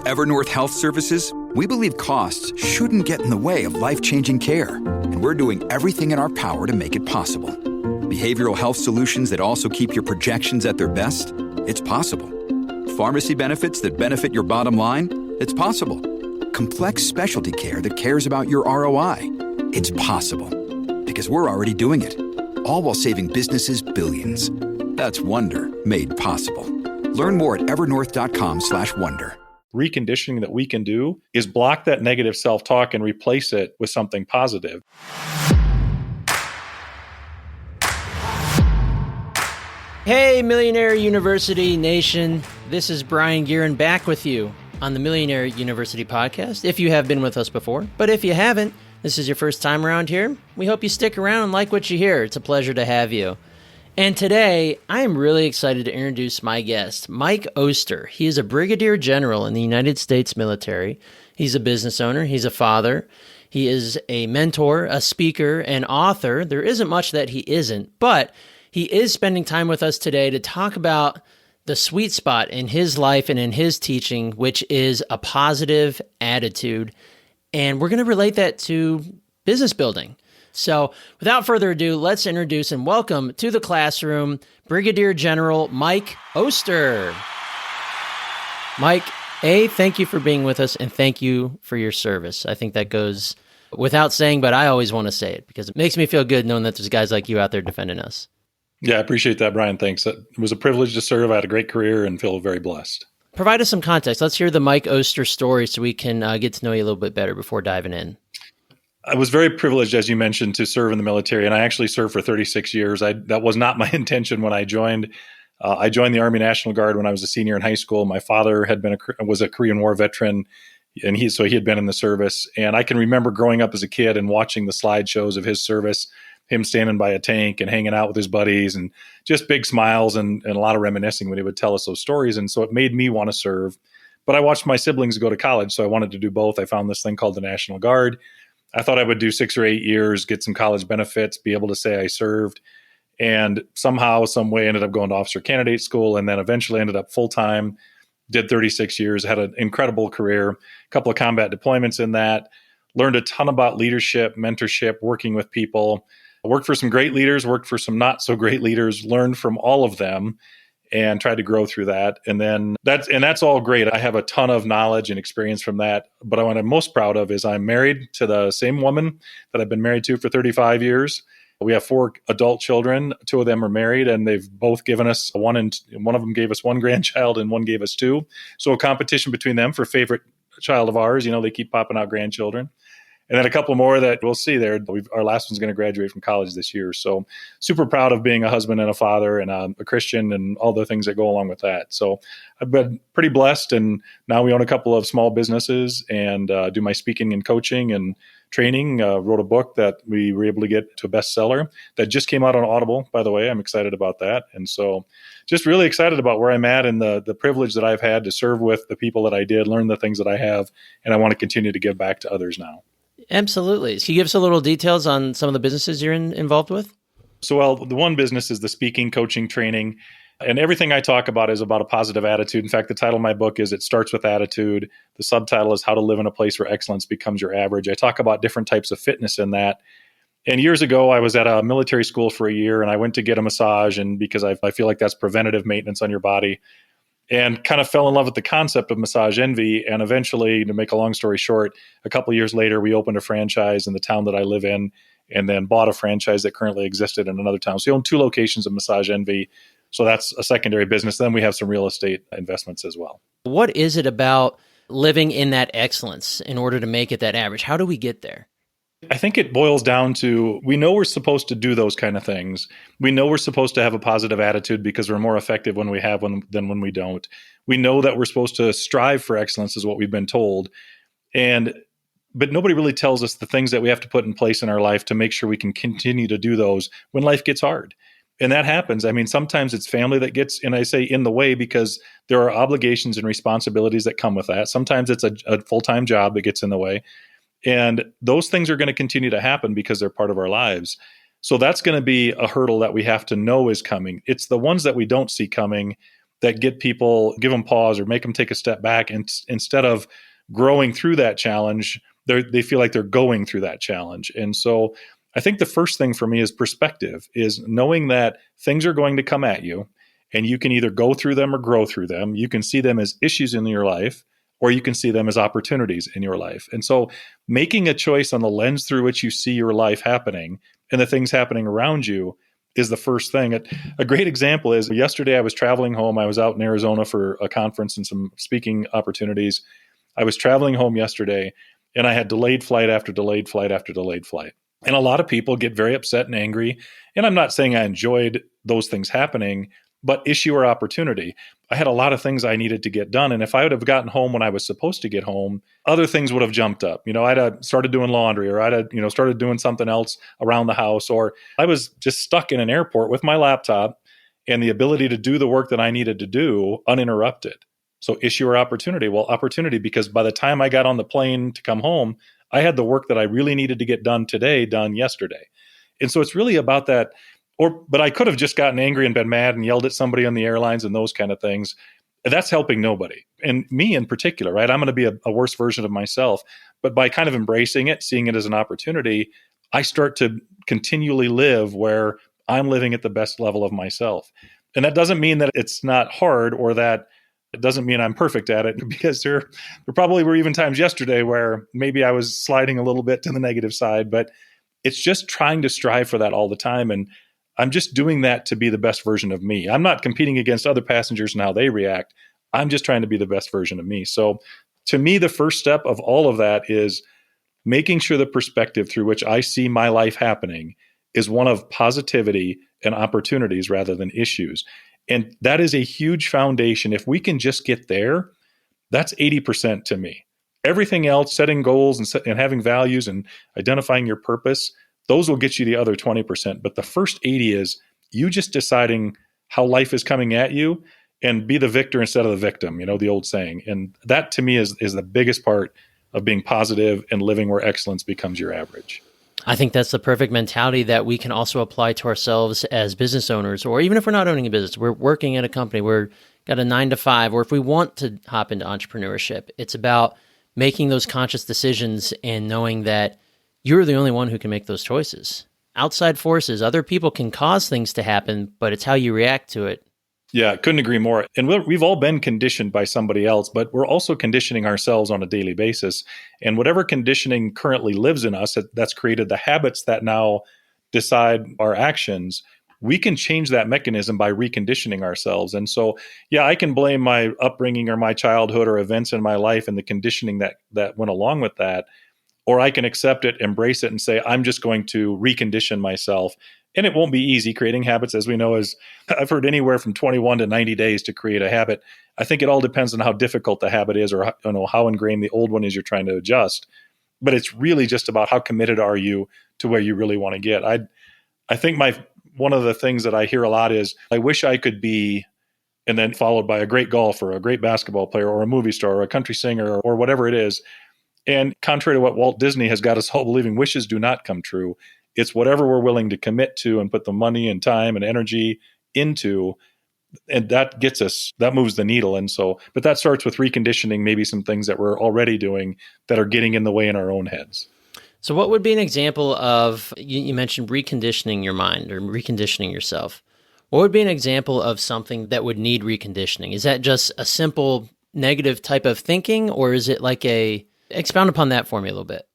Evernorth Health Services, we believe costs shouldn't get in the way of life-changing care, and we're doing everything in our power to make it possible. Behavioral health solutions that also keep your projections at their best? It's possible. Pharmacy benefits that benefit your bottom line? It's possible. Complex specialty care that cares about your ROI? It's possible. Because we're already doing it. All while saving businesses billions. That's Wonder made possible. Learn more at evernorth.com/wonder. Reconditioning that we can do is block that negative self-talk and replace it with something positive. Hey, Millionaire University Nation. This is Brien Gearin back with you on the Millionaire University Podcast, if you have been with us before. But if you haven't, this is your first time around here, we hope you stick around and like what you hear. It's a pleasure to have you. And today, I am really excited to introduce my guest, Mike Oster. He is a Brigadier General in the United States military. He's a business owner. He's a father. He is a mentor, a speaker, an author. There isn't much that he isn't, but he is spending time with us today to talk about the sweet spot in his life and in his teaching, which is a positive attitude. And we're going to relate that to business building. So without further ado, let's introduce and welcome to the classroom, Brigadier General Mike Oster. Mike, thank you for being with us and thank you for your service. I think that goes without saying, but I always want to say it because it makes me feel good knowing that there's guys like you out there defending us. Yeah, I appreciate that, Brien. Thanks. It was a privilege to serve. I had a great career and feel very blessed. Provide us some context. Let's hear the Mike Oster story so we can get to know you a little bit better before diving in. I was very privileged, as you mentioned, to serve in the military, and I actually served for 36 years. That was not my intention when I joined. I joined the Army National Guard when I was a senior in high school. My father was a Korean War veteran, and he had been in the service. And I can remember growing up as a kid and watching the slideshows of his service, him standing by a tank and hanging out with his buddies, and just big smiles and a lot of reminiscing when he would tell us those stories. And so it made me want to serve. But I watched my siblings go to college, so I wanted to do both. I found this thing called the National Guard. I thought I would do 6 or 8 years, get some college benefits, be able to say I served, and somehow, some way ended up going to officer candidate school, and then eventually ended up full-time, did 36 years, had an incredible career, a couple of combat deployments in that, learned a ton about leadership, mentorship, working with people, worked for some great leaders, worked for some not so great leaders, learned from all of them, and tried to grow through that. And then that's all great. I have a ton of knowledge and experience from that. But what I'm most proud of is I'm married to the same woman that I've been married to for 35 years. We have 4 adult children. 2 of them are married, and they've both given us one of them gave us 1 grandchild and one gave us 2. So a competition between them for favorite child of ours. They keep popping out grandchildren. And then a couple more that we'll see there. Our last one's going to graduate from college this year. So super proud of being a husband and a father and a Christian and all the things that go along with that. So I've been pretty blessed. And now we own a couple of small businesses and do my speaking and coaching and training. Wrote a book that we were able to get to a bestseller that just came out on Audible, by the way. I'm excited about that. And so just really excited about where I'm at and the privilege that I've had to serve with the people that I did, learn the things that I have, and I want to continue to give back to others now. Absolutely. Can you give us a little details on some of the businesses you're involved with? So, the one business is the speaking, coaching, training, and everything I talk about is about a positive attitude. In fact, the title of my book is It Starts With Attitude. The subtitle is How to Live in a Place Where Excellence Becomes Your Average. I talk about different types of fitness in that. And years ago, I was at a military school for a year, and I went to get a massage, and because I feel like that's preventative maintenance on your body, and kind of fell in love with the concept of massage envy. And eventually, to make a long story short, a couple of years later, we opened a franchise in the town that I live in and then bought a franchise that currently existed in another town. So we own 2 locations of massage envy. So that's a secondary business. Then we have some real estate investments as well. What is it about living in that excellence in order to make it that average? How do we get there? I think it boils down to, we know we're supposed to do those kind of things. We know we're supposed to have a positive attitude because we're more effective when we have one than when we don't. We know that we're supposed to strive for excellence is what we've been told. But nobody really tells us the things that we have to put in place in our life to make sure we can continue to do those when life gets hard. And that happens. I mean, sometimes it's family that gets, and I say in the way because there are obligations and responsibilities that come with that. Sometimes it's a full-time job that gets in the way. And those things are going to continue to happen because they're part of our lives. So that's going to be a hurdle that we have to know is coming. It's the ones that we don't see coming that give them pause or make them take a step back. And instead of growing through that challenge, they feel like they're going through that challenge. And so I think the first thing for me is perspective, is knowing that things are going to come at you and you can either go through them or grow through them. You can see them as issues in your life, or you can see them as opportunities in your life. And so making a choice on the lens through which you see your life happening and the things happening around you is the first thing. A great example is yesterday I was traveling home. I was out in Arizona for a conference and some speaking opportunities. I was traveling home yesterday and I had delayed flight after delayed flight after delayed flight. And a lot of people get very upset and angry. And I'm not saying I enjoyed those things happening, but issue or opportunity. I had a lot of things I needed to get done. And if I would have gotten home when I was supposed to get home, other things would have jumped up. I'd have started doing laundry, or I'd have, started doing something else around the house, or I was just stuck in an airport with my laptop and the ability to do the work that I needed to do uninterrupted. So issue or opportunity? Well, opportunity, because by the time I got on the plane to come home, I had the work that I really needed to get done today done yesterday. And so it's really about that. But I could have just gotten angry and been mad and yelled at somebody on the airlines and those kind of things. That's helping nobody. And me in particular, right? I'm going to be a worse version of myself. But by kind of embracing it, seeing it as an opportunity, I start to continually live where I'm living at the best level of myself. And that doesn't mean that it's not hard, or that it doesn't mean I'm perfect at it, because there probably were even times yesterday where maybe I was sliding a little bit to the negative side, but it's just trying to strive for that all the time. And I'm just doing that to be the best version of me. I'm not competing against other passengers and how they react. I'm just trying to be the best version of me. So to me, the first step of all of that is making sure the perspective through which I see my life happening is one of positivity and opportunities rather than issues. And that is a huge foundation. If we can just get there, that's 80% to me. Everything else, setting goals and having values and identifying your purpose, those will get you the other 20%. But the first 80 is you just deciding how life is coming at you and be the victor instead of the victim, the old saying. And that to me is the biggest part of being positive and living where excellence becomes your average. I think that's the perfect mentality that we can also apply to ourselves as business owners, or even if we're not owning a business, we're working at a company, we're got a 9-to-5, or if we want to hop into entrepreneurship, it's about making those conscious decisions and knowing that you're the only one who can make those choices. Outside forces, other people can cause things to happen, but it's how you react to it. Yeah, couldn't agree more. And we've all been conditioned by somebody else, but we're also conditioning ourselves on a daily basis. And whatever conditioning currently lives in us, that's created the habits that now decide our actions, we can change that mechanism by reconditioning ourselves. And so, yeah, I can blame my upbringing or my childhood or events in my life and the conditioning that went along with that. Or I can accept it, embrace it, and say, I'm just going to recondition myself. And it won't be easy. Creating habits, as we know, I've heard anywhere from 21 to 90 days to create a habit. I think it all depends on how difficult the habit is, or how ingrained the old one is you're trying to adjust. But it's really just about how committed are you to where you really want to get. I think one of the things that I hear a lot is, I wish I could be, and then followed by a great golfer, a great basketball player, or a movie star, or a country singer, or whatever it is. And contrary to what Walt Disney has got us all believing, wishes do not come true. It's whatever we're willing to commit to and put the money and time and energy into. And that moves the needle. And so, but that starts with reconditioning maybe some things that we're already doing that are getting in the way in our own heads. So what would be an example of, you mentioned reconditioning your mind or reconditioning yourself. What would be an example of something that would need reconditioning? Is that just a simple negative type of thinking, or is it like expound upon that for me a little bit?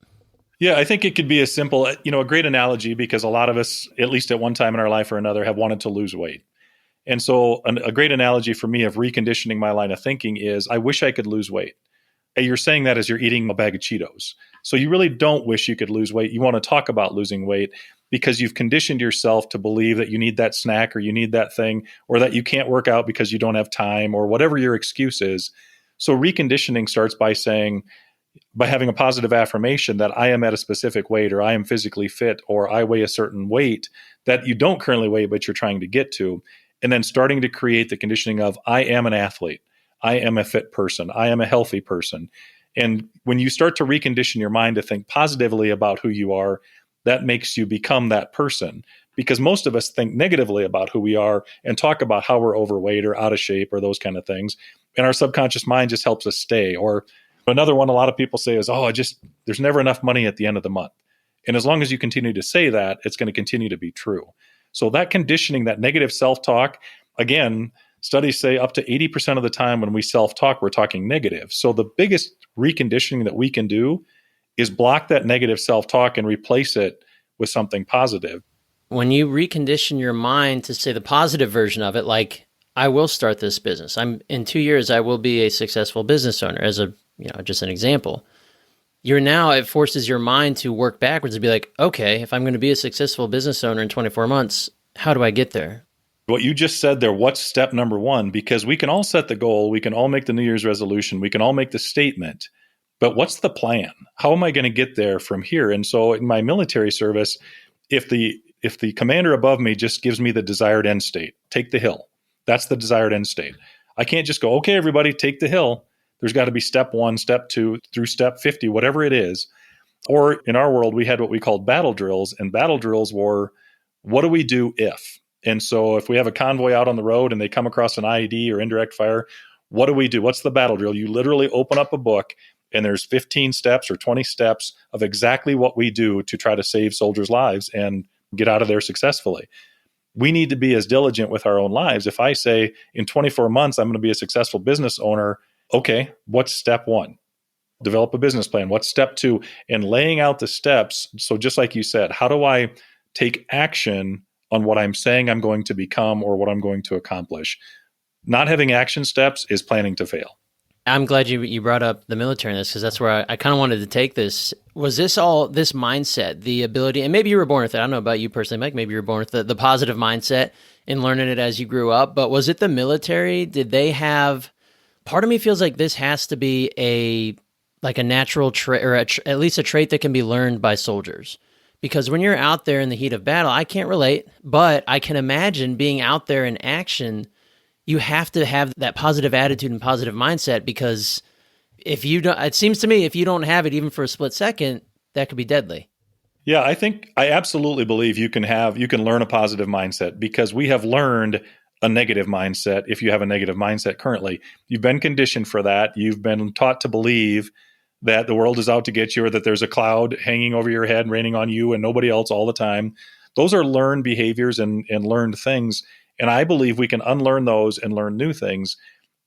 Yeah, I think it could be a simple, a great analogy, because a lot of us, at least at one time in our life or another, have wanted to lose weight. And so a great analogy for me of reconditioning my line of thinking is, I wish I could lose weight. And you're saying that as you're eating a bag of Cheetos. So you really don't wish you could lose weight. You want to talk about losing weight because you've conditioned yourself to believe that you need that snack, or you need that thing, or that you can't work out because you don't have time, or whatever your excuse is. So reconditioning starts by having a positive affirmation that I am at a specific weight, or I am physically fit, or I weigh a certain weight that you don't currently weigh, but you're trying to get to. And then starting to create the conditioning of, I am an athlete. I am a fit person. I am a healthy person. And when you start to recondition your mind to think positively about who you are, that makes you become that person. because most of us think negatively about who we are and talk about how we're overweight or out of shape or those kind of things. And our subconscious mind just helps us stay. Or another one a lot of people say is, there's never enough money at the end of the month. And as long as you continue to say that, it's going to continue to be true. So that conditioning, that negative self-talk, again, studies say up to 80% of the time when we self-talk, we're talking negative. So the biggest reconditioning that we can do is block that negative self-talk and replace it with something positive. When you recondition your mind to say the positive version of it, like, I will start this business. In 2 years, I will be a successful business owner, as just an example. It forces your mind to work backwards and be like, okay, if I'm going to be a successful business owner in 24 months, how do I get there? What you just said there, what's step number one? Because we can all set the goal. We can all make the New Year's resolution. We can all make the statement. But what's the plan? How am I going to get there from here? And so in my military service, if the commander above me just gives me the desired end state, take the hill. That's the desired end state. I can't just go, okay, everybody, take the hill. There's got to be step 1, step 2, through step 50, whatever it is. Or in our world, we had what we called battle drills, and battle drills were, what do we do if? And so if we have a convoy out on the road and they come across an IED or indirect fire, what do we do? What's the battle drill? You literally open up a book and there's 15 steps or 20 steps of exactly what we do to try to save soldiers' lives and get out of there successfully. We need to be as diligent with our own lives. If I say in 24 months, I'm going to be a successful business owner, okay, what's step 1? Develop a business plan. What's step 2? And laying out the steps. So just like you said, how do I take action on what I'm saying I'm going to become or what I'm going to accomplish? Not having action steps is planning to fail. I'm glad you brought up the military in this, because that's where I kind of wanted to take this. Was this mindset, the ability, and maybe you were born with it. I don't know about you personally, Mike, maybe you were born with the positive mindset and learning it as you grew up, but was it the military? Did they have, part of me feels like this has to be a natural trait, or at least a trait that can be learned by soldiers. Because when you're out there in the heat of battle, I can't relate, but I can imagine being out there in action, you have to have that positive attitude and positive mindset, because if you don't, it seems to me, if you don't have it even for a split second, that could be deadly. Yeah, I absolutely believe you can learn a positive mindset, because we have learned a negative mindset. If you have a negative mindset currently, you've been conditioned for that. You've been taught to believe that the world is out to get you, or that there's a cloud hanging over your head, raining on you and nobody else all the time. Those are learned behaviors and learned things. And I believe we can unlearn those and learn new things.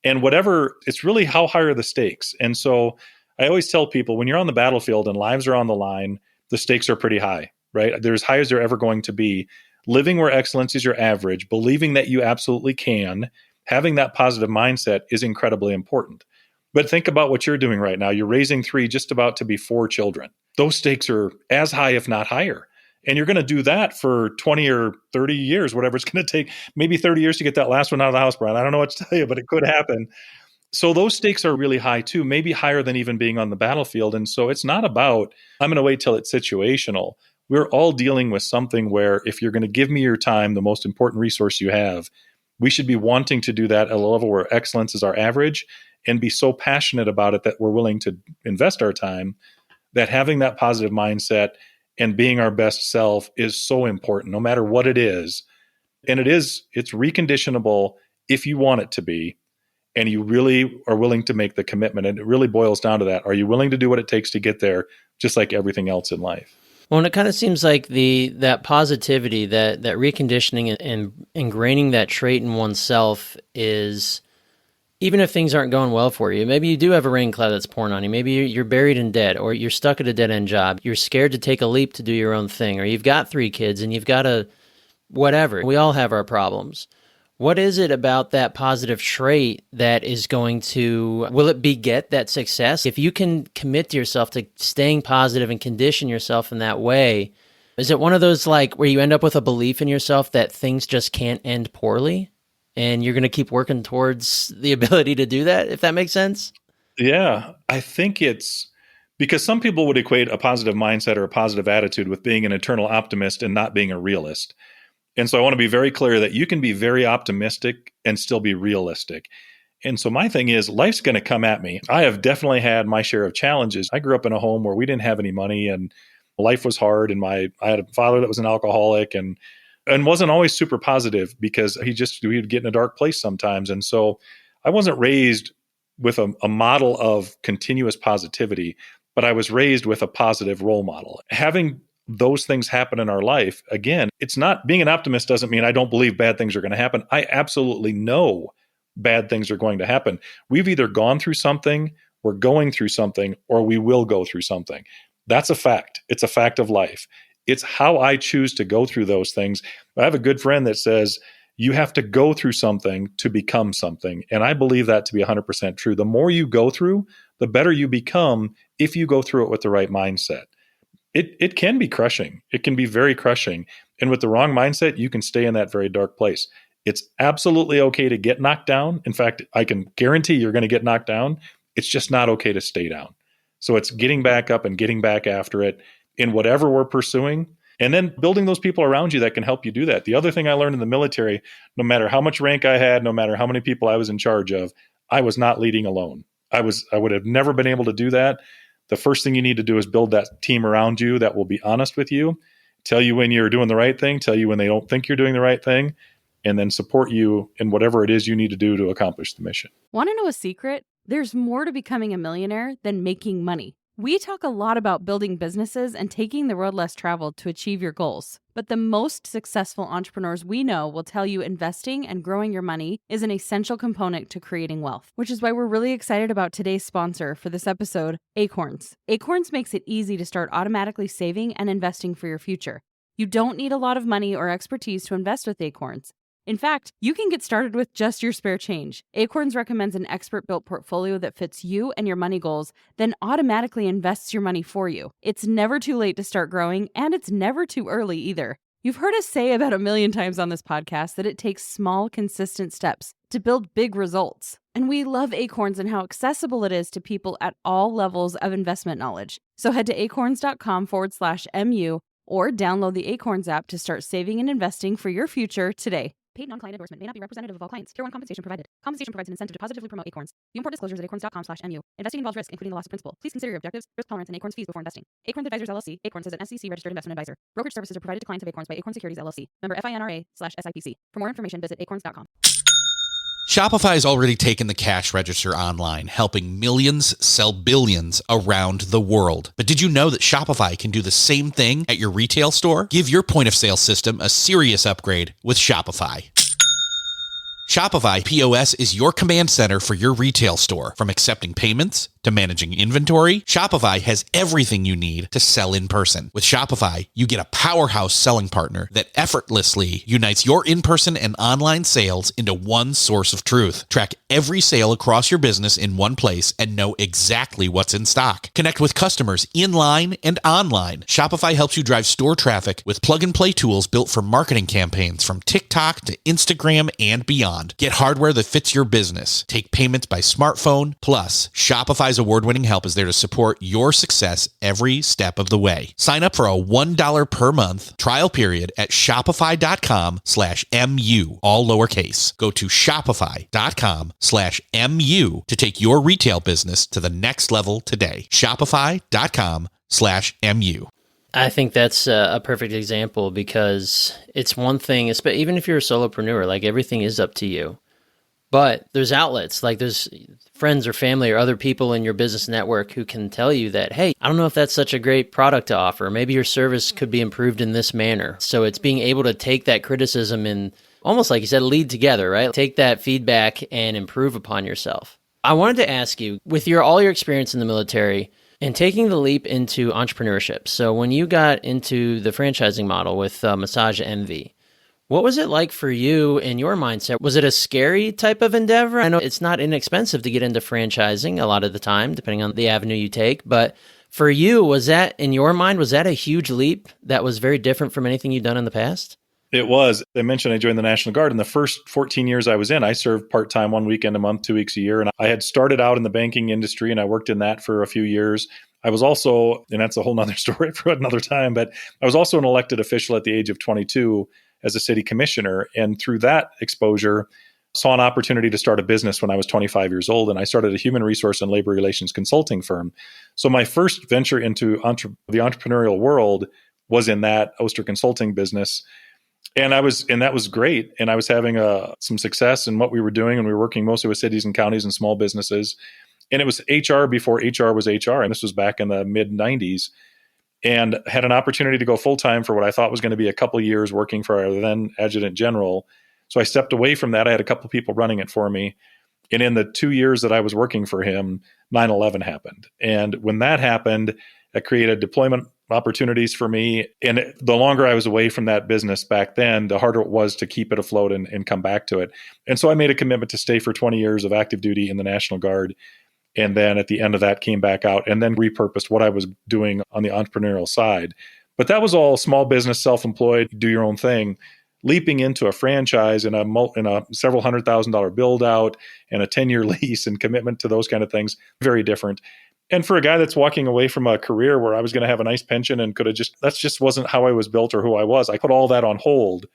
And it's really how high are the stakes. And so I always tell people, when you're on the battlefield and lives are on the line, the stakes are pretty high, right? They're as high as they're ever going to be. Living where excellence is your average, believing that you absolutely can, having that positive mindset is incredibly important. But think about what you're doing right now. You're raising 3, just about to be 4 children. Those stakes are as high, if not higher. And you're going to do that for 20 or 30 years, whatever it's going to take, maybe 30 years to get that last one out of the house, Brien. I don't know what to tell you, but it could happen. So those stakes are really high too, maybe higher than even being on the battlefield. And so it's not about, I'm going to wait till it's situational. We're all dealing with something where if you're going to give me your time, the most important resource you have, we should be wanting to do that at a level where excellence is our average, and be so passionate about it that we're willing to invest our time, that having that positive mindset and being our best self is so important, no matter what it is. And it's reconditionable if you want it to be, and you really are willing to make the commitment. And it really boils down to that. Are you willing to do what it takes to get there, just like everything else in life? Well, and it kind of seems like that positivity, that reconditioning and ingraining that trait in oneself is, even if things aren't going well for you, maybe you do have a rain cloud that's pouring on you, maybe you're buried in debt, or you're stuck at a dead-end job, you're scared to take a leap to do your own thing, or you've got 3 kids and you've got whatever. We all have our problems. What is it about that positive trait that is going to, will it beget that success? If you can commit to yourself to staying positive and condition yourself in that way, is it one of those where you end up with a belief in yourself that things just can't end poorly? And you're going to keep working towards the ability to do that, if that makes sense? Yeah, I think it's because some people would equate a positive mindset or a positive attitude with being an eternal optimist and not being a realist. And so I want to be very clear that you can be very optimistic and still be realistic. And so my thing is, life's going to come at me. I have definitely had my share of challenges. I grew up in a home where we didn't have any money and life was hard. And I had a father that was an alcoholic, and and wasn't always super positive because we would get in a dark place sometimes. And so I wasn't raised with a model of continuous positivity, but I was raised with a positive role model. Having those things happen in our life, again, it's not, being an optimist doesn't mean I don't believe bad things are going to happen. I absolutely know bad things are going to happen. We've either gone through something, we're going through something, or we will go through something. That's a fact. It's a fact of life. It's how I choose to go through those things. I have a good friend that says, you have to go through something to become something. And I believe that to be 100% true. The more you go through, the better you become if you go through it with the right mindset. It can be crushing. It can be very crushing. And with the wrong mindset, you can stay in that very dark place. It's absolutely okay to get knocked down. In fact, I can guarantee you're going to get knocked down. It's just not okay to stay down. So it's getting back up and getting back after it in whatever we're pursuing. And then building those people around you that can help you do that. The other thing I learned in the military, no matter how much rank I had, no matter how many people I was in charge of, I was not leading alone. I would have never been able to do that. The first thing you need to do is build that team around you that will be honest with you, tell you when you're doing the right thing, tell you when they don't think you're doing the right thing, and then support you in whatever it is you need to do to accomplish the mission. Want to know a secret? There's more to becoming a millionaire than making money. We talk a lot about building businesses and taking the road less traveled to achieve your goals. But the most successful entrepreneurs we know will tell you investing and growing your money is an essential component to creating wealth, which is why we're really excited about today's sponsor for this episode, Acorns. Acorns makes it easy to start automatically saving and investing for your future. You don't need a lot of money or expertise to invest with Acorns. In fact, you can get started with just your spare change. Acorns recommends an expert-built portfolio that fits you and your money goals, then automatically invests your money for you. It's never too late to start growing, and it's never too early either. You've heard us say about 1,000,000 times on this podcast that it takes small, consistent steps to build big results. And we love Acorns and how accessible it is to people at all levels of investment knowledge. So head to acorns.com/MU or download the Acorns app to start saving and investing for your future today. Paid non-client endorsement may not be representative of all clients. Tier 1 compensation provided. Compensation provides an incentive to positively promote Acorns. View important disclosures at acorns.com/MU. Investing involves risk, including the loss of principal. Please consider your objectives, risk tolerance, and Acorns fees before investing. Acorns Advisors LLC. Acorns is an SEC-registered investment advisor. Brokerage services are provided to clients of Acorns by Acorns Securities LLC. Member FINRA/SIPC. For more information, visit acorns.com. Shopify has already taken the cash register online, helping millions sell billions around the world. But did you know that Shopify can do the same thing at your retail store? Give your point of sale system a serious upgrade with Shopify. Shopify POS is your command center for your retail store. From accepting payments to managing inventory, Shopify has everything you need to sell in person. With Shopify, you get a powerhouse selling partner that effortlessly unites your in-person and online sales into one source of truth. Track every sale across your business in one place and know exactly what's in stock. Connect with customers in-line and online. Shopify helps you drive store traffic with plug-and-play tools built for marketing campaigns from TikTok to Instagram and beyond. Get hardware that fits your business. Take payments by smartphone. Plus, Shopify's award-winning help is there to support your success every step of the way. Sign up for a $1 per month trial period at shopify.com/MU, all lowercase. Go to shopify.com/MU to take your retail business to the next level today. Shopify.com/MU. I think that's a perfect example because it's one thing, even if you're a solopreneur, like everything is up to you. But there's outlets, like there's friends or family or other people in your business network who can tell you that, hey, I don't know if that's such a great product to offer. Maybe your service could be improved in this manner. So it's being able to take that criticism and almost like you said, lead together, right? Take that feedback and improve upon yourself. I wanted to ask you, with all your experience in the military, and taking the leap into entrepreneurship. So when you got into the franchising model with Massage Envy, what was it like for you in your mindset? Was it a scary type of endeavor? I know it's not inexpensive to get into franchising a lot of the time, depending on the avenue you take. But for you, was that, in your mind, was that a huge leap that was very different from anything you've done in the past? It was. I mentioned I joined the National Guard. In the first 14 years I was in, I served part-time 1 weekend a month, 2 weeks a year. And I had started out in the banking industry and I worked in that for a few years. I was also, and that's a whole nother story for another time, but I was also an elected official at the age of 22 as a city commissioner. And through that exposure, saw an opportunity to start a business when I was 25 years old. And I started a human resource and labor relations consulting firm. So my first venture into the entrepreneurial world was in that Oster consulting business. And that was great. And I was having some success in what we were doing. And we were working mostly with cities and counties and small businesses. And it was HR before HR was HR. And this was back in the mid 90s, and had an opportunity to go full time for what I thought was going to be a couple of years working for our then Adjutant General. So I stepped away from that. I had a couple of people running it for me. And in the 2 years that I was working for him, 9/11 happened. And when that happened, it created deployment opportunities for me. And the longer I was away from that business back then, the harder it was to keep it afloat and come back to it. And so I made a commitment to stay for 20 years of active duty in the National Guard. And then at the end of that, came back out and then repurposed what I was doing on the entrepreneurial side. But that was all small business, self-employed, do your own thing. Leaping into a franchise and a several $100,000 build out and a 10-year lease and commitment to those kind of things, very different. And for a guy that's walking away from a career where I was going to have a nice pension and that just wasn't how I was built or who I was. I put all that on hold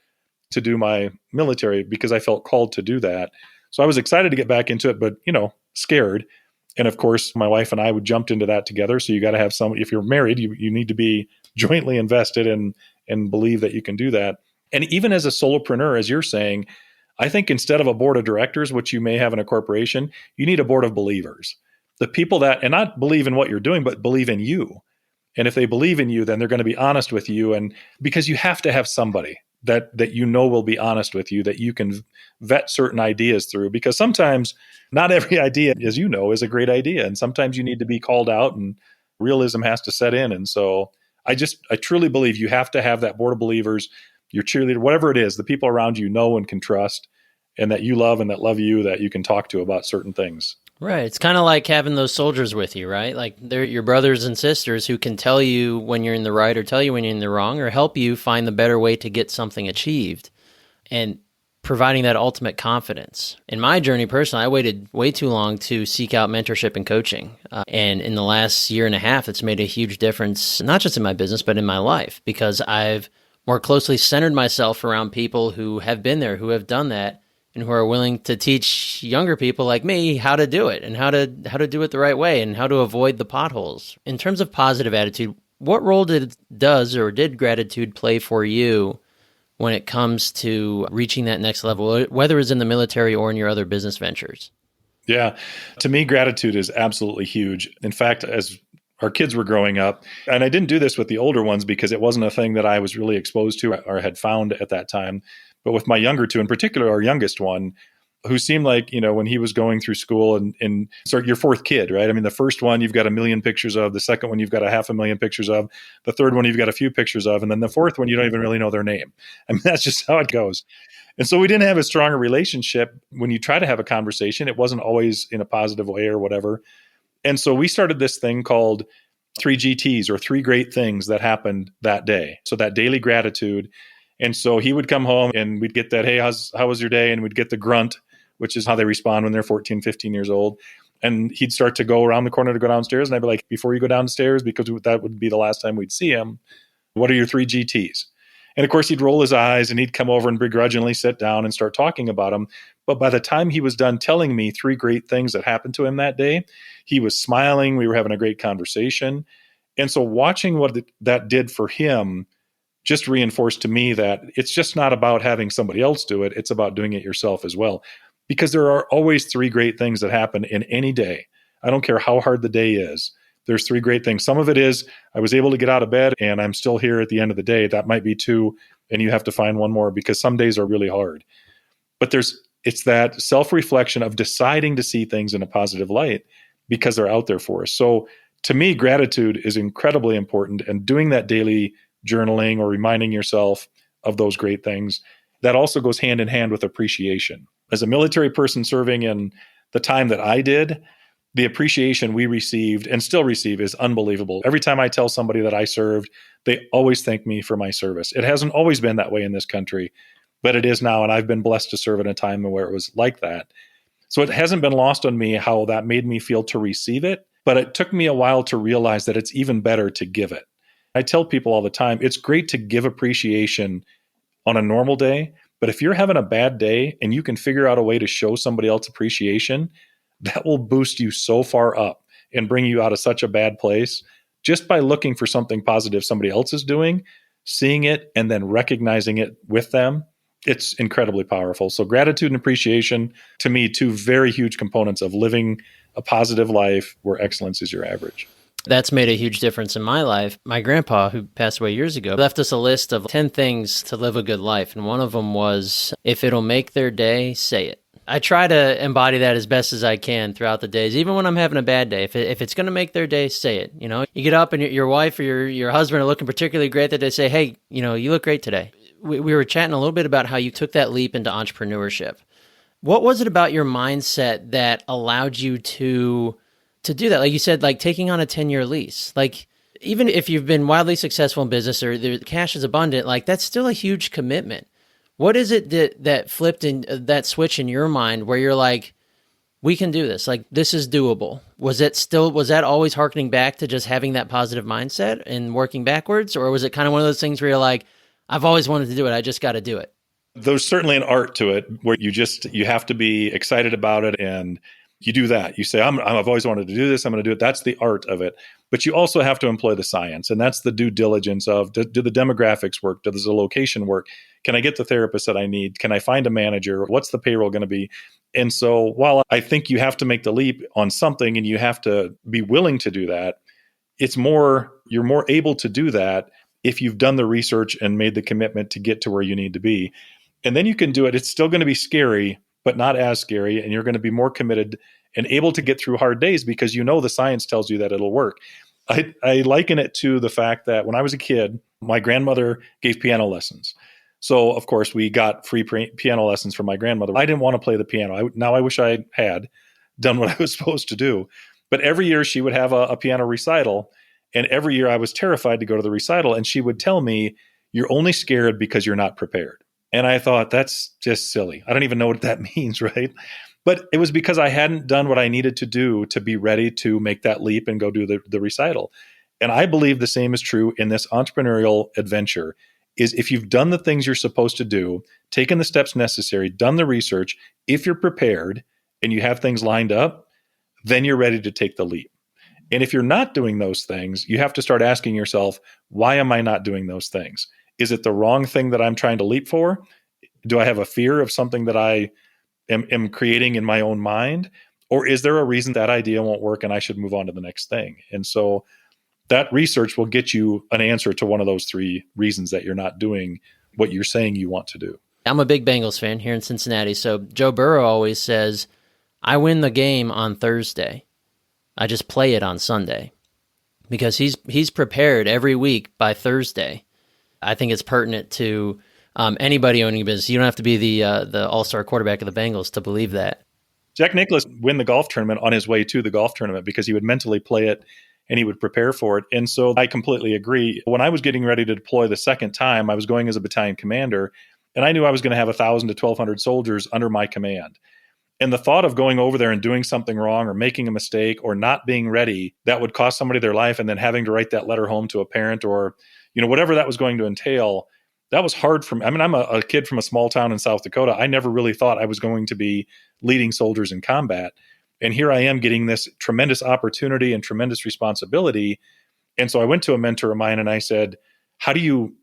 to do my military because I felt called to do that. So I was excited to get back into it, but, scared. And of course, my wife and I would jumped into that together. So you got to have if you're married, you need to be jointly invested and believe that you can do that. And even as a solopreneur, as you're saying, I think instead of a board of directors, which you may have in a corporation, you need a board of believers. The people that, and not believe in what you're doing, but believe in you. And if they believe in you, then they're going to be honest with you. And because you have to have somebody that will be honest with you, that you can vet certain ideas through. Because sometimes not every idea, as you know, is a great idea. And sometimes you need to be called out and realism has to set in. And so I truly believe you have to have that board of believers, your cheerleader, whatever it is, the people around you know and can trust, and that you love and that love you, that you can talk to about certain things. Right. It's kind of like having those soldiers with you, right? Like they're your brothers and sisters who can tell you when you're in the right or tell you when you're in the wrong or help you find the better way to get something achieved, and providing that ultimate confidence. In my journey personally, I waited way too long to seek out mentorship and coaching. And in the last year and a half, it's made a huge difference, not just in my business, but in my life, because I've more closely centered myself around people who have been there, who have done that, and who are willing to teach younger people like me how to do it and how to do it the right way and how to avoid the potholes. In terms of positive attitude, what role did gratitude play for you when it comes to reaching that next level, whether it's in the military or in your other business ventures? Yeah, to me, gratitude is absolutely huge. In fact, as our kids were growing up, and I didn't do this with the older ones because it wasn't a thing that I was really exposed to or had found at that time. But with my younger two, in particular, our youngest one, who seemed like, when he was going through school and so your fourth kid, right? I mean, the first one you've got 1 million pictures of, the second one you've got 500,000 pictures of, the third one you've got a few pictures of, and then the fourth one you don't even really know their name. I mean, that's just how it goes. And so we didn't have a stronger relationship. When you try to have a conversation, it wasn't always in a positive way or whatever. And so we started this thing called 3 GTs, or 3 great things that happened that day. So that daily gratitude. And so he would come home and we'd get that, hey, how was your day? And we'd get the grunt, which is how they respond when they're 14, 15 years old. And he'd start to go around the corner to go downstairs. And I'd be like, before you go downstairs, because that would be the last time we'd see him, what are your 3 GTs? And of course, he'd roll his eyes and he'd come over and begrudgingly sit down and start talking about them. But by the time he was done telling me 3 great things that happened to him that day, he was smiling. We were having a great conversation. And so watching what that did for him just reinforced to me that it's just not about having somebody else do it. It's about doing it yourself as well. Because there are always 3 great things that happen in any day. I don't care how hard the day is. There's 3 great things. Some of it is I was able to get out of bed and I'm still here at the end of the day. That might be 2, and you have to find 1 more because some days are really hard. But it's that self-reflection of deciding to see things in a positive light because they're out there for us. So to me, gratitude is incredibly important, and doing that daily journaling or reminding yourself of those great things, that also goes hand in hand with appreciation. As a military person serving in the time that I did, the appreciation we received and still receive is unbelievable. Every time I tell somebody that I served, they always thank me for my service. It hasn't always been that way in this country, but it is now. And I've been blessed to serve in a time where it was like that. So it hasn't been lost on me how that made me feel to receive it, but it took me a while to realize that it's even better to give it. I tell people all the time, it's great to give appreciation on a normal day, but if you're having a bad day and you can figure out a way to show somebody else appreciation, that will boost you so far up and bring you out of such a bad place just by looking for something positive somebody else is doing. seeing it and then recognizing it with them, it's incredibly powerful. So gratitude and appreciation, to me, two very huge components of living a positive life where excellence is your average. That's made a huge difference in my life. My grandpa, who passed away years ago, left us a list of 10 things to live a good life. And one of them was, if it'll make their day, say it. I try to embody that as best as I can throughout the days, even when I'm having a bad day. If it's going to make their day, say it. You know, you get up and your wife or your husband are looking particularly great that day, say, hey, you know, you look great today. We were chatting a little bit about how you took that leap into entrepreneurship. What was it about your mindset that allowed you to do that? Like you said, like taking on a 10-year lease. Like, even if you've been wildly successful in business or the cash is abundant, like that's still a huge commitment. What is it that flipped in that switch in your mind where you're like, we can do this, like this is doable? Was that always harkening back to just having that positive mindset and working backwards? Or was it kind of one of those things where you're like, I've always wanted to do it, I just got to do it? There's certainly an art to it where you have to be excited about it, and you do that. You say, I've always wanted to do this, I'm going to do it. That's the art of it. But you also have to employ the science, and that's the due diligence of, do the demographics work? Does the location work? Can I get the therapist that I need? Can I find a manager? What's the payroll going to be? And so while I think you have to make the leap on something and you have to be willing to do that, you're more able to do that if you've done the research and made the commitment to get to where you need to be. And then you can do it. It's still going to be scary, but not as scary. And you're going to be more committed and able to get through hard days because you know the science tells you that it'll work. I liken it to the fact that when I was a kid, my grandmother gave piano lessons. So, of course, we got free piano lessons from my grandmother. I didn't want to play the piano. Now I wish I had done what I was supposed to do. But every year she would have a piano recital. And every year I was terrified to go to the recital. And she would tell me, you're only scared because you're not prepared. And I thought, that's just silly. I don't even know what that means, right? But it was because I hadn't done what I needed to do to be ready to make that leap and go do the recital. And I believe the same is true in this entrepreneurial adventure, is if you've done the things you're supposed to do, taken the steps necessary, done the research, if you're prepared and you have things lined up, then you're ready to take the leap. And if you're not doing those things, you have to start asking yourself, why am I not doing those things? Is it the wrong thing that I'm trying to leap for? Do I have a fear of something that I am creating in my own mind? Or is there a reason that idea won't work and I should move on to the next thing? And so that research will get you an answer to one of those three reasons that you're not doing what you're saying you want to do. I'm a big Bengals fan here in Cincinnati. So Joe Burrow always says, I win the game on Thursday. I just play it on Sunday, because he's prepared every week by Thursday. I think it's pertinent to anybody owning a business. You don't have to be the all-star quarterback of the Bengals to believe that. Jack Nicklaus win the golf tournament on his way to the golf tournament because he would mentally play it and he would prepare for it. And so I completely agree. When I was getting ready to deploy the second time, I was going as a battalion commander, and I knew I was going to have 1,000 to 1,200 soldiers under my command. And the thought of going over there and doing something wrong or making a mistake or not being ready, that would cost somebody their life, and then having to write that letter home to a parent or, whatever that was going to entail, that was hard for me. I mean, I'm a kid from a small town in South Dakota. I never really thought I was going to be leading soldiers in combat. And here I am getting this tremendous opportunity and tremendous responsibility. And so I went to a mentor of mine and I said, how do you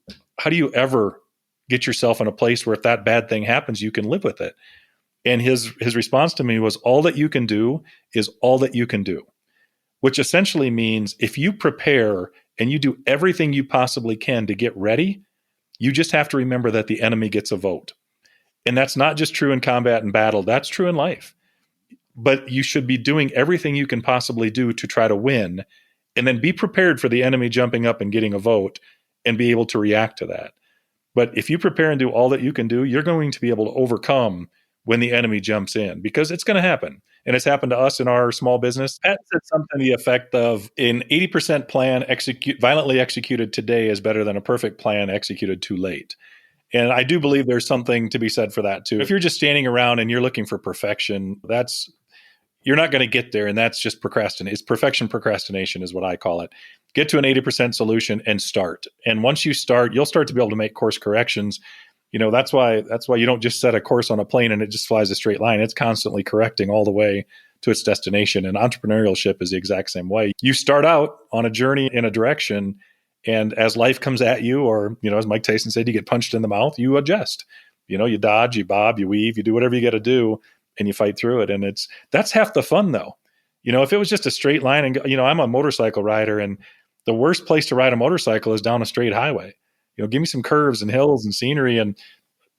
ever get yourself in a place where if that bad thing happens, you can live with it? And his response to me was, all that you can do is all that you can do, which essentially means if you prepare and you do everything you possibly can to get ready, you just have to remember that the enemy gets a vote. And that's not just true in combat and battle. That's true in life. But you should be doing everything you can possibly do to try to win, and then be prepared for the enemy jumping up and getting a vote and be able to react to that. But if you prepare and do all that you can do, you're going to be able to overcome when the enemy jumps in, because it's going to happen. And it's happened to us in our small business. Pat said something to the effect of, an 80% plan violently executed today is better than a perfect plan executed too late. And I do believe there's something to be said for that too. If you're just standing around and you're looking for perfection, you're not going to get there. And that's just procrastination. It's perfection procrastination is what I call it. Get to an 80% solution and start. And once you start, you'll start to be able to make course corrections. That's why you don't just set a course on a plane and it just flies a straight line. It's constantly correcting all the way to its destination. And entrepreneurship is the exact same way. You start out on a journey in a direction, And as life comes at you, or, as Mike Tyson said, you get punched in the mouth, you adjust. You dodge, you bob, you weave, you do whatever you got to do, and you fight through it. And that's half the fun, though. If it was just a straight line and, I'm a motorcycle rider, and the worst place to ride a motorcycle is down a straight highway. Give me some curves and hills and scenery, and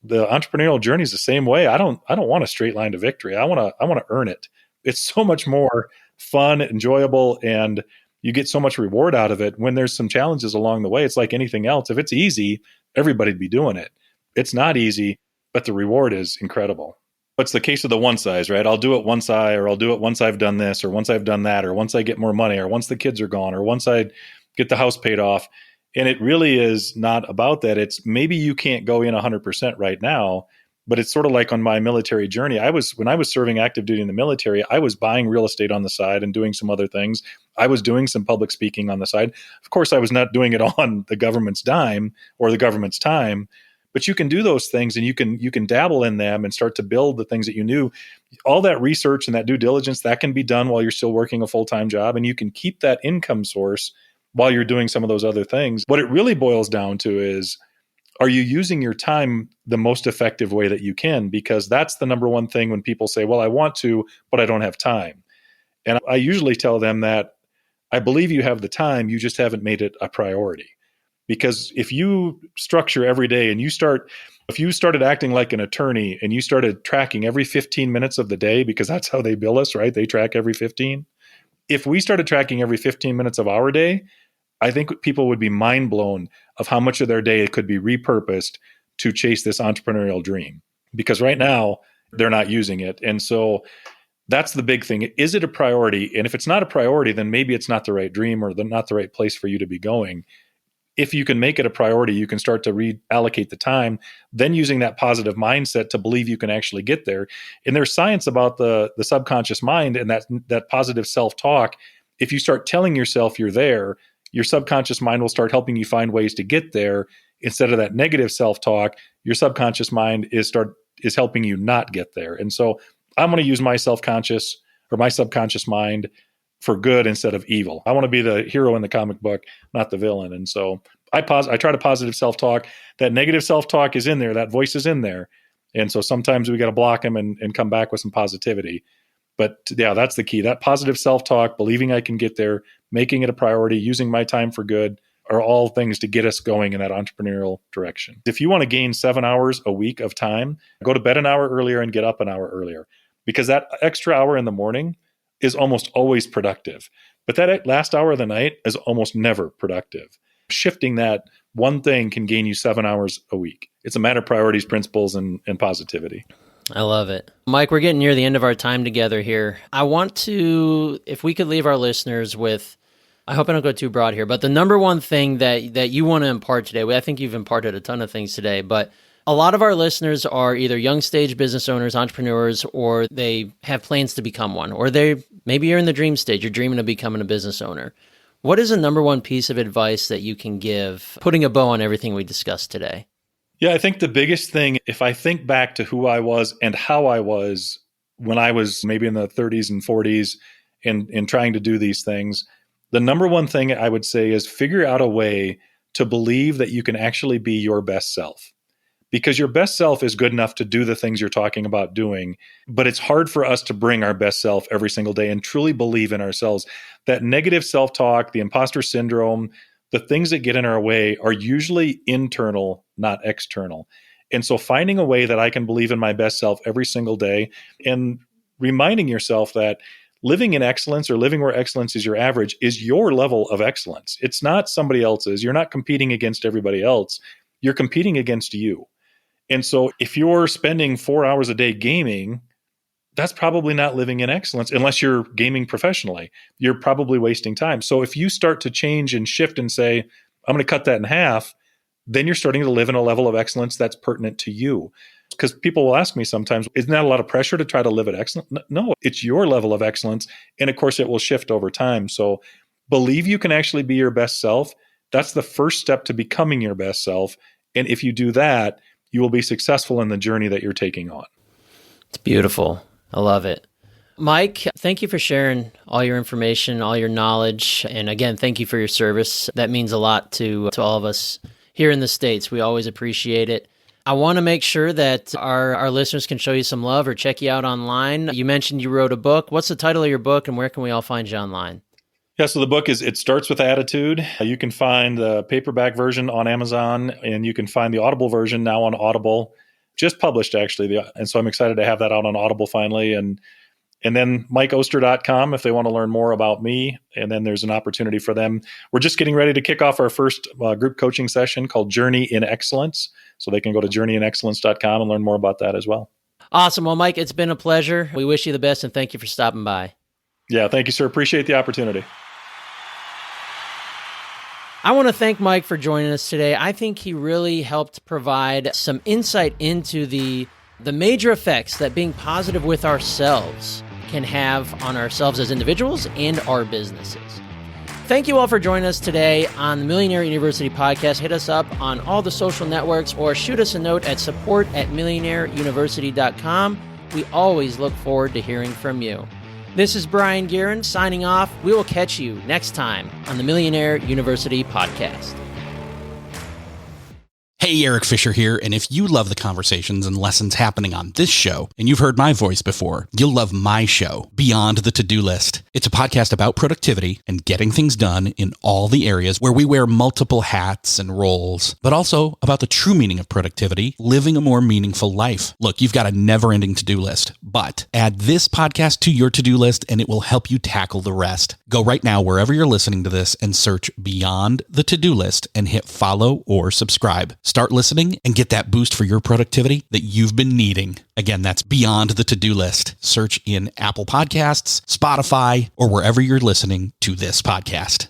the entrepreneurial journey is the same way. I don't want a straight line to victory. I want to earn it. It's so much more fun, enjoyable, and you get so much reward out of it when there's some challenges along the way. It's like anything else. If it's easy, everybody'd be doing it. It's not easy, but the reward is incredible. It's the case of the one size, right? I'll do it once or I'll do it once I've done this, or once I've done that, or once I get more money, or once the kids are gone, or once I get the house paid off. And it really is not about that. It's maybe you can't go in 100% right now, but it's sort of like on my military journey. When I was serving active duty in the military, I was buying real estate on the side and doing some other things. I was doing some public speaking on the side. Of course, I was not doing it on the government's dime or the government's time, but you can do those things, and you can dabble in them and start to build the things that you knew. All that research and that due diligence, that can be done while you're still working a full-time job, and you can keep that income source while you're doing some of those other things. What it really boils down to is, are you using your time the most effective way that you can? Because that's the number one thing when people say, well, I want to, but I don't have time. And I usually tell them that I believe you have the time, you just haven't made it a priority. Because if you structure every day and if you started acting like an attorney and you started tracking every 15 minutes of the day, because that's how they bill us, right? They track every 15. If we started tracking every 15 minutes of our day, I think people would be mind blown of how much of their day could be repurposed to chase this entrepreneurial dream. Because right now, they're not using it. And so that's the big thing. Is it a priority? And if it's not a priority, then maybe it's not the right dream or not the right place for you to be going. If you can make it a priority, you can start to reallocate the time, then using that positive mindset to believe you can actually get there. And there's science about the subconscious mind and that positive self-talk. If you start telling yourself you're there, your subconscious mind will start helping you find ways to get there. Instead of that negative self-talk, your subconscious mind is helping you not get there. And so I'm going to use my subconscious mind for good instead of evil. I want to be the hero in the comic book, not the villain. And so I try to positive self-talk. That negative self-talk is in there. That voice is in there. And so sometimes we got to block them and come back with some positivity. But yeah, that's the key. That positive self-talk, believing I can get there, making it a priority, using my time for good, are all things to get us going in that entrepreneurial direction. If you want to gain 7 hours a week of time, go to bed an hour earlier and get up an hour earlier, because that extra hour in the morning is almost always productive. But that last hour of the night is almost never productive. Shifting that one thing can gain you 7 hours a week. It's a matter of priorities, principles, and positivity. I love it. Mike, we're getting near the end of our time together here. I want to, if we could leave our listeners with, I hope I don't go too broad here, but the number one thing that you want to impart today, I think you've imparted a ton of things today, but a lot of our listeners are either young stage business owners, entrepreneurs, or they have plans to become one, or maybe you're in the dream stage, you're dreaming of becoming a business owner. What is the number one piece of advice that you can give, putting a bow on everything we discussed today? Yeah, I think the biggest thing, if I think back to who I was and how I was when I was maybe in the 30s and 40s and trying to do these things, the number one thing I would say is figure out a way to believe that you can actually be your best self. Because your best self is good enough to do the things you're talking about doing, but it's hard for us to bring our best self every single day and truly believe in ourselves. That negative self-talk, the imposter syndrome, the things that get in our way are usually internal, not external. And so finding a way that I can believe in my best self every single day and reminding yourself that living in excellence or living where excellence is your average is your level of excellence. It's not somebody else's. You're not competing against everybody else. You're competing against you. And so if you're spending 4 hours a day gaming, that's probably not living in excellence unless you're gaming professionally. You're probably wasting time. So if you start to change and shift and say, I'm going to cut that in half, then you're starting to live in a level of excellence that's pertinent to you. Because people will ask me sometimes, isn't that a lot of pressure to try to live at excellence? No, it's your level of excellence. And of course, it will shift over time. So believe you can actually be your best self. That's the first step to becoming your best self. And if you do that, you will be successful in the journey that you're taking on. It's beautiful. I love it. Mike, thank you for sharing all your information, all your knowledge. And again, thank you for your service. That means a lot to all of us here in the States. We always appreciate it. I want to make sure that our listeners can show you some love or check you out online. You mentioned you wrote a book. What's the title of your book, and where can we all find you online? Yeah, so the book is It Starts With Attitude. You can find the paperback version on Amazon, and you can find the Audible version now on Audible. Just published, actually. And so I'm excited to have that out on Audible finally. And then MikeOster.com if they want to learn more about me. And then there's an opportunity for them. We're just getting ready to kick off our first group coaching session called Journey in Excellence. So they can go to journeyinexcellence.com and learn more about that as well. Awesome. Well, Mike, it's been a pleasure. We wish you the best, and thank you for stopping by. Yeah, thank you, sir. Appreciate the opportunity. I want to thank Mike for joining us today. I think he really helped provide some insight into the major effects that being positive with ourselves can have on ourselves as individuals and our businesses. Thank you all for joining us today on the Millionaire University Podcast. Hit us up on all the social networks or shoot us a note at support@millionaireuniversity.com. We always look forward to hearing from you. This is Brien Gearin signing off. We will catch you next time on the Millionaire University Podcast. Hey, Eric Fisher here, and if you love the conversations and lessons happening on this show, and you've heard my voice before, you'll love my show, Beyond the To-Do List. It's a podcast about productivity and getting things done in all the areas where we wear multiple hats and roles, but also about the true meaning of productivity, living a more meaningful life. Look, you've got a never-ending to-do list, but add this podcast to your to-do list and it will help you tackle the rest. Go right now wherever you're listening to this and search Beyond the To-Do List and hit follow or subscribe. Start listening and get that boost for your productivity that you've been needing. Again, that's Beyond the To-Do List. Search in Apple Podcasts, Spotify, or wherever you're listening to this podcast.